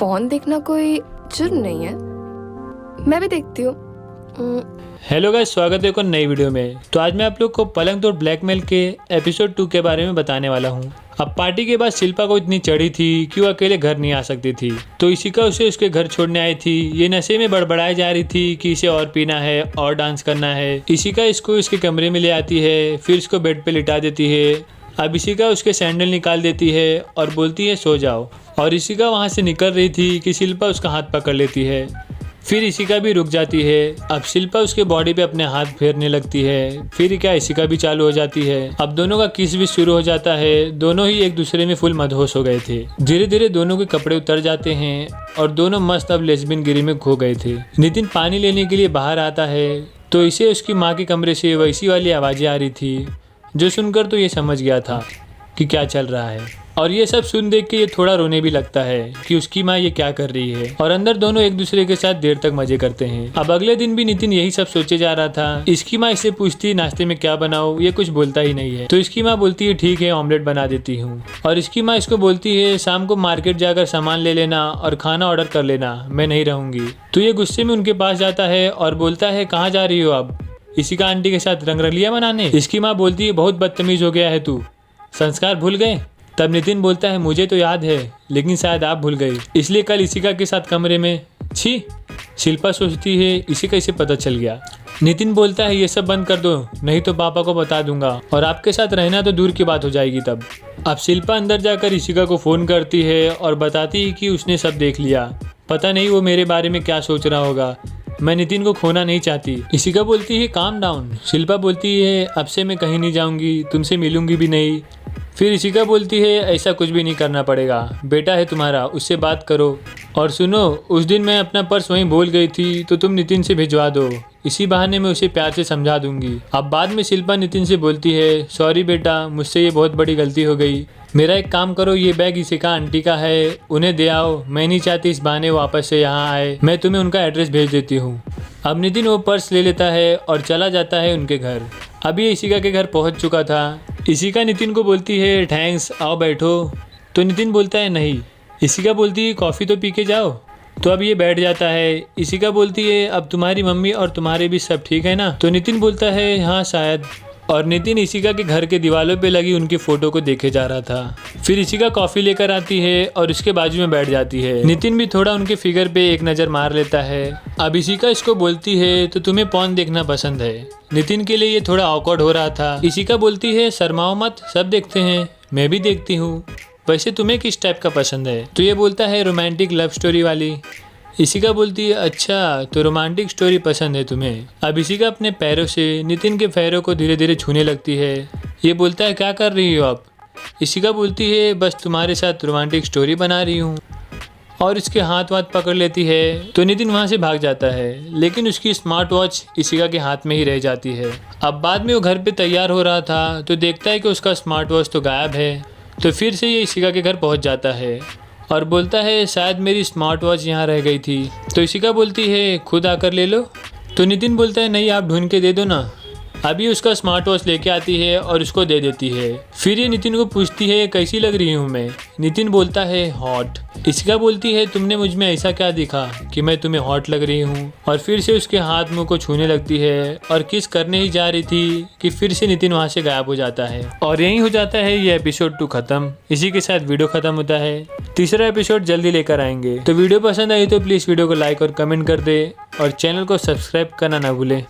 Porn देखना कोई जुर्म नहीं है, मैं भी देखती हूँ। हेलो गाइस, स्वागत है एक और नई वीडियो में। तो आज मैं आप लोग को पलंग तोड़ ब्लैकमेल के एपिसोड 2 के बारे में बताने वाला हूँ। अब पार्टी के बाद शिल्पा को इतनी चढ़ी थी कि वो अकेले घर नहीं आ सकती थी, तो इशिका उसे उसके घर छोड़ने आई थी। ये नशे में बड़बड़ाई जा रही थी कि इसे और पीना है और डांस करना है। इशिका इसको इसके कमरे में ले आती है, फिर इसको बेड पे लिटा देती है। अब इशिका उसके सैंडल निकाल देती है और बोलती है सो जाओ। और इशिका वहाँ से निकल रही थी कि शिल्पा उसका हाथ पकड़ लेती है। फिर इशिका भी रुक जाती है। अब शिल्पा उसके बॉडी पे अपने हाथ फेरने लगती है। फिर क्या इशिका भी चालू हो जाती है। अब दोनों का किस भी शुरू हो जाता है। दोनों ही एक दूसरे में फुल मदहोश हो गए थे। धीरे धीरे दोनों के कपड़े उतर जाते हैं और दोनों मस्त अब लेस्बियन गिरी में खो गए थे। नितिन पानी लेने के लिए बाहर आता है तो इसे उसकी माँ के कमरे से वैसी वाली आवाज़ें आ रही थी, जो सुनकर तो ये समझ गया था कि क्या चल रहा है। और ये सब सुन देख के ये थोड़ा रोने भी लगता है कि उसकी माँ ये क्या कर रही है। और अंदर दोनों एक दूसरे के साथ देर तक मजे करते हैं। अब अगले दिन भी नितिन यही सब सोचे जा रहा था। इसकी माँ इससे पूछती नाश्ते में क्या बनाओ, ये कुछ बोलता ही नहीं है। तो इसकी माँ बोलती है ठीक है, ऑमलेट बना देती हूँ। और इसकी माँ इसको बोलती है शाम को मार्केट जाकर सामान ले लेना और खाना ऑर्डर कर लेना, मैं नहीं रहूंगी। तो ये गुस्से में उनके पास जाता है और बोलता है कहाँ जा रही हो अब? इशिका आंटी के साथ रंगरलिया मनाने। इसकी माँ बोलती है बहुत बदतमीज हो गया है तू, संस्कार भूल गए। तब नितिन बोलता है मुझे तो याद है, लेकिन शायद आप भूल गए, इसलिए कल इशिका के साथ कमरे में। छी। शिल्पा सोचती है इसे कैसे पता चल गया। नितिन बोलता है ये सब बंद कर दो, नहीं तो पापा को बता दूंगा और आपके साथ रहना तो दूर की बात हो जाएगी तब। अब शिल्पा अंदर जाकर इशिका को फ़ोन करती है और बताती है कि उसने सब देख लिया। पता नहीं वो मेरे बारे में क्या सोच रहा होगा, मैं नितिन को खोना नहीं चाहती। इशिका बोलती है काम डाउन। शिल्पा बोलती है अब से मैं कहीं नहीं जाऊंगी, तुमसे मिलूंगी भी नहीं। फिर इशिका बोलती है ऐसा कुछ भी नहीं करना पड़ेगा, बेटा है तुम्हारा, उससे बात करो। और सुनो, उस दिन मैं अपना पर्स वहीं भूल गई थी, तो तुम नितिन से भिजवा दो, इसी बहाने मैं उसे प्यार से समझा दूंगी। अब बाद में शिल्पा नितिन से बोलती है सॉरी बेटा, मुझसे ये बहुत बड़ी गलती हो गई। मेरा एक काम करो, ये बैग इशिका आंटी का है, उन्हें दे आओ। मैं नहीं चाहती इस बहाने वापस से यहाँ आए, मैं तुम्हें उनका एड्रेस भेज देती हूँ। अब नितिन वो पर्स ले लेता है और चला जाता है उनके घर। अब ये इशिका के घर पहुँच चुका था। इशिका नितिन को बोलती है थैंक्स, आओ बैठो। तो नितिन बोलता है नहीं। इशिका बोलती है कॉफ़ी तो पी के जाओ। तो अब ये बैठ जाता है। इशिका बोलती है अब तुम्हारी मम्मी और तुम्हारे भी सब ठीक है ना? तो नितिन बोलता है हाँ शायद। और नितिन इशिका के घर के दीवारों पे लगी उनकी फ़ोटो को देखे जा रहा था। फिर इशिका कॉफ़ी लेकर आती है और उसके बाजू में बैठ जाती है। नितिन भी थोड़ा उनके फिगर पे एक नज़र मार लेता है। अब इशिका इसको बोलती है तो तुम्हें पॉर्न देखना पसंद है? नितिन के लिए ये थोड़ा ऑकवर्ड हो रहा था। इशिका बोलती है शर्माओ मत, सब देखते हैं, मैं भी देखती हूँ। वैसे तुम्हें किस टाइप का पसंद है? तो ये बोलता है रोमांटिक लव स्टोरी वाली। इशिका बोलती है अच्छा, तो रोमांटिक स्टोरी पसंद है तुम्हें। अब इशिका अपने पैरों से नितिन के पैरों को धीरे धीरे छूने लगती है। ये बोलता है क्या कर रही हो आप? इशिका बोलती है बस तुम्हारे साथ रोमांटिक स्टोरी बना रही हूँ। और इसके हाथ वाथ पकड़ लेती है। तो नितिन वहाँ से भाग जाता है, लेकिन उसकी स्मार्ट वॉच इशिका के हाथ में ही रह जाती है। अब बाद में वो घर पे तैयार हो रहा था तो देखता है कि उसका स्मार्ट वॉच तो गायब है। तो फिर से ये इशिका के घर पहुँच जाता है और बोलता है शायद मेरी स्मार्ट वॉच यहाँ रह गई थी। तो इशिका बोलती है खुद आकर ले लो। तो नितिन बोलता है नहीं, आप ढूंढ के दे दो ना। अभी उसका स्मार्ट वॉच लेके आती है और उसको दे देती है। फिर ये नितिन को पूछती है कैसी लग रही हूँ मैं? नितिन बोलता है हॉट। इशिका बोलती है तुमने मुझ में ऐसा क्या दिखा कि मैं तुम्हें हॉट लग रही हूँ? और फिर से उसके हाथ मुंह को छूने लगती है और किस करने ही जा रही थी कि फिर से नितिन वहाँ से गायब हो जाता है। और यही हो जाता है ये एपिसोड 2 खत्म। इसी के साथ वीडियो खत्म होता है। तीसरा एपिसोड जल्दी लेकर आएंगे। तो वीडियो पसंद आई तो प्लीज़ वीडियो को लाइक और कमेंट कर दे और चैनल को सब्सक्राइब करना ना भूलें।